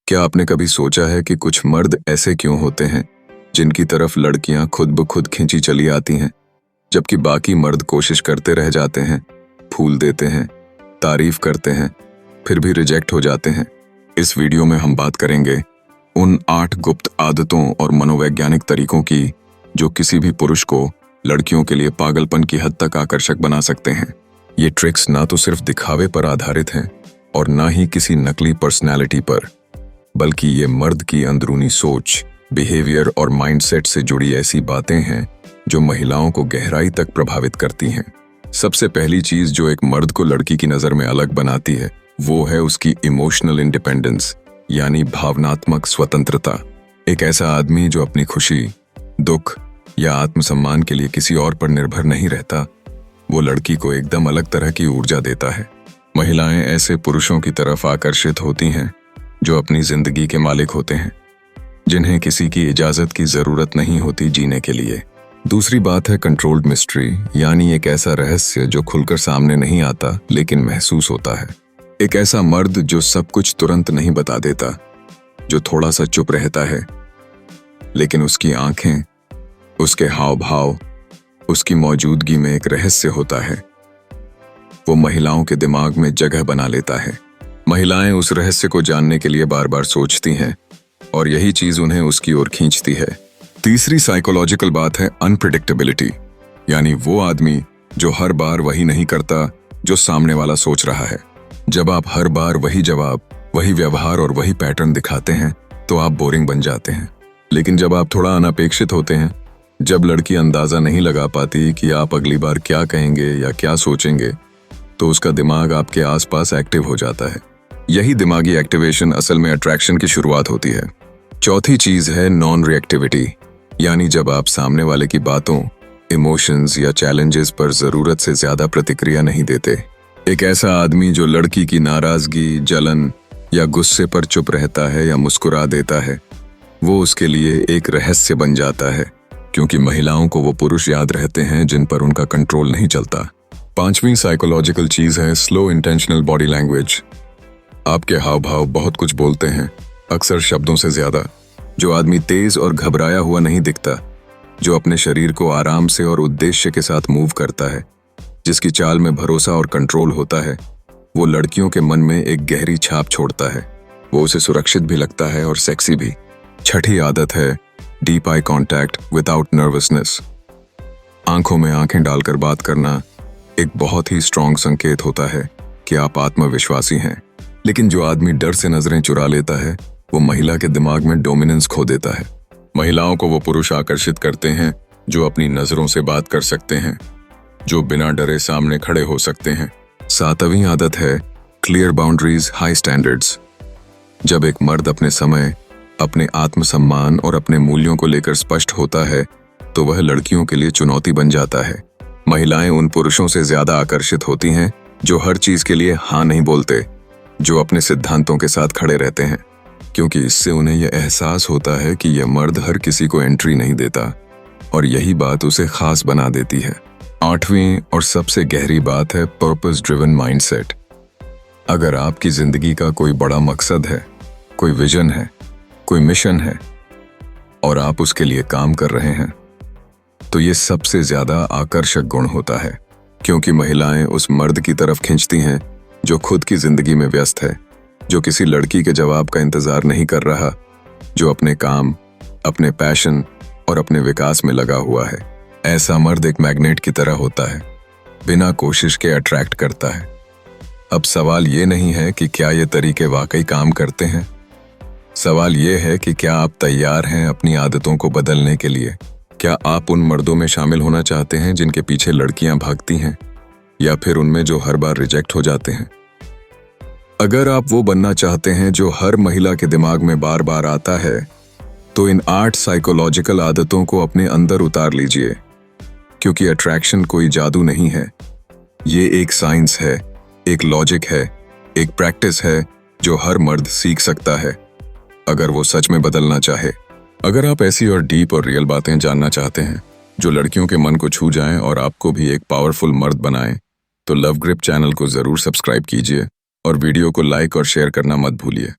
क्या आपने कभी सोचा है कि कुछ मर्द ऐसे क्यों होते हैं जिनकी तरफ लड़कियां खुद ब खुद खींची चली आती हैं, जबकि बाकी मर्द कोशिश करते रह जाते हैं, फूल देते हैं, तारीफ करते हैं, फिर भी रिजेक्ट हो जाते हैं। इस वीडियो में हम बात करेंगे उन 8 गुप्त आदतों और मनोवैज्ञानिक तरीकों की जो किसी भी पुरुष को लड़कियों के लिए पागलपन की हद तक आकर्षक बना सकते हैं। ये ट्रिक्स ना तो सिर्फ दिखावे पर आधारित हैं और ना ही किसी नकली पर्सनैलिटी पर, बल्कि ये मर्द की अंदरूनी सोच, बिहेवियर और माइंडसेट से जुड़ी ऐसी बातें हैं जो महिलाओं को गहराई तक प्रभावित करती हैं। सबसे पहली चीज जो एक मर्द को लड़की की नजर में अलग बनाती है वो है उसकी इमोशनल इंडिपेंडेंस, यानी भावनात्मक स्वतंत्रता। एक ऐसा आदमी जो अपनी खुशी, दुख या आत्मसम्मान के लिए किसी और पर निर्भर नहीं रहता, वो लड़की को एकदम अलग तरह की ऊर्जा देता है। महिलाएं ऐसे पुरुषों की तरफ आकर्षित होती हैं जो अपनी जिंदगी के मालिक होते हैं, जिन्हें किसी की इजाजत की जरूरत नहीं होती जीने के लिए। दूसरी बात है कंट्रोल्ड मिस्ट्री, यानी एक ऐसा रहस्य जो खुलकर सामने नहीं आता लेकिन महसूस होता है। एक ऐसा मर्द जो सब कुछ तुरंत नहीं बता देता, जो थोड़ा सा चुप रहता है, लेकिन उसकी आंखें, उसके हाव भाव, उसकी मौजूदगी में एक रहस्य होता है। वो महिलाओं के दिमाग में जगह बना लेता है। महिलाएं उस रहस्य को जानने के लिए बार बार सोचती हैं और यही चीज उन्हें उसकी ओर खींचती है। तीसरी साइकोलॉजिकल बात है अनप्रिडिक्टेबिलिटी, यानी वो आदमी जो हर बार वही नहीं करता जो सामने वाला सोच रहा है। जब आप हर बार वही जवाब, वही व्यवहार और वही पैटर्न दिखाते हैं तो आप बोरिंग बन जाते हैं। लेकिन जब आप थोड़ा अनपेक्षित होते हैं, जब लड़की अंदाजा नहीं लगा पाती कि आप अगली बार क्या कहेंगे या क्या सोचेंगे, तो उसका दिमाग आपके आसपास एक्टिव हो जाता है। यही दिमागी एक्टिवेशन असल में अट्रैक्शन की शुरुआत होती है। चौथी चीज है नॉन रिएक्टिविटी, यानी जब आप सामने वाले की बातों, इमोशंस या चैलेंजेस पर जरूरत से ज्यादा प्रतिक्रिया नहीं देते। एक ऐसा आदमी जो लड़की की नाराजगी, जलन या गुस्से पर चुप रहता है या मुस्कुरा देता है, वो उसके लिए एक रहस्य बन जाता है, क्योंकि महिलाओं को वो पुरुष याद रहते हैं जिन पर उनका कंट्रोल नहीं चलता। पांचवी साइकोलॉजिकल चीज है स्लो इंटेंशनल बॉडी लैंग्वेज। आपके हाव भाव बहुत कुछ बोलते हैं, अक्सर शब्दों से ज्यादा। जो आदमी तेज और घबराया हुआ नहीं दिखता, जो अपने शरीर को आराम से और उद्देश्य के साथ मूव करता है, जिसकी चाल में भरोसा और कंट्रोल होता है, वो लड़कियों के मन में एक गहरी छाप छोड़ता है। वो उसे सुरक्षित भी लगता है और सेक्सी भी। छठी आदत है deep eye contact without nervousness. आंखों में आंखें डालकर बात करना एक बहुत ही स्ट्रॉन्ग संकेत होता है कि आप आत्मविश्वासी हैं। लेकिन जो आदमी डर से नजरें चुरा लेता है, वो महिला के दिमाग में डोमिनेंस खो देता है। महिलाओं को वो पुरुष आकर्षित करते हैं जो अपनी नजरों से बात कर सकते हैं, जो बिना डरे सामने खड़े हो सकते हैं। 7वीं आदत है क्लियर बाउंड्रीज हाई स्टैंडर्ड्स। जब एक मर्द अपने समय, अपने आत्मसम्मान और अपने मूल्यों को लेकर स्पष्ट होता है, तो वह लड़कियों के लिए चुनौती बन जाता है। महिलाएं उन पुरुषों से ज्यादा आकर्षित होती हैं जो हर चीज के लिए हाँ नहीं बोलते, जो अपने सिद्धांतों के साथ खड़े रहते हैं, क्योंकि इससे उन्हें यह एहसास होता है कि यह मर्द हर किसी को एंट्री नहीं देता, और यही बात उसे खास बना देती है। 8वीं और सबसे गहरी बात है पर्पस ड्रिवन माइंडसेट। अगर आपकी जिंदगी का कोई बड़ा मकसद है, कोई विजन है, कोई मिशन है और आप उसके लिए काम कर रहे हैं, तो ये सबसे ज्यादा आकर्षक गुण होता है, क्योंकि महिलाएं उस मर्द की तरफ खींचती हैं जो खुद की जिंदगी में व्यस्त है, जो किसी लड़की के जवाब का इंतजार नहीं कर रहा, जो अपने काम, अपने पैशन और अपने विकास में लगा हुआ है। ऐसा मर्द एक मैग्नेट की तरह होता है, बिना कोशिश के अट्रैक्ट करता है। अब सवाल ये नहीं है कि क्या ये तरीके वाकई काम करते हैं, सवाल ये है कि क्या आप तैयार हैं अपनी आदतों को बदलने के लिए। क्या आप उन मर्दों में शामिल होना चाहते हैं जिनके पीछे लड़कियां भागती हैं, या फिर उनमें जो हर बार रिजेक्ट हो जाते हैं। अगर आप वो बनना चाहते हैं जो हर महिला के दिमाग में बार बार आता है, तो इन 8 साइकोलॉजिकल आदतों को अपने अंदर उतार लीजिए, क्योंकि अट्रैक्शन कोई जादू नहीं है। ये एक साइंस है, एक लॉजिक है, एक प्रैक्टिस है जो हर मर्द सीख सकता है, अगर वो सच में बदलना चाहे। अगर आप ऐसी और डीप और रियल बातें जानना चाहते हैं जो लड़कियों के मन को छू जाएं और आपको भी एक पावरफुल मर्द बनाएं, तो लव ग्रिप चैनल को जरूर सब्सक्राइब कीजिए और वीडियो को लाइक और शेयर करना मत भूलिए।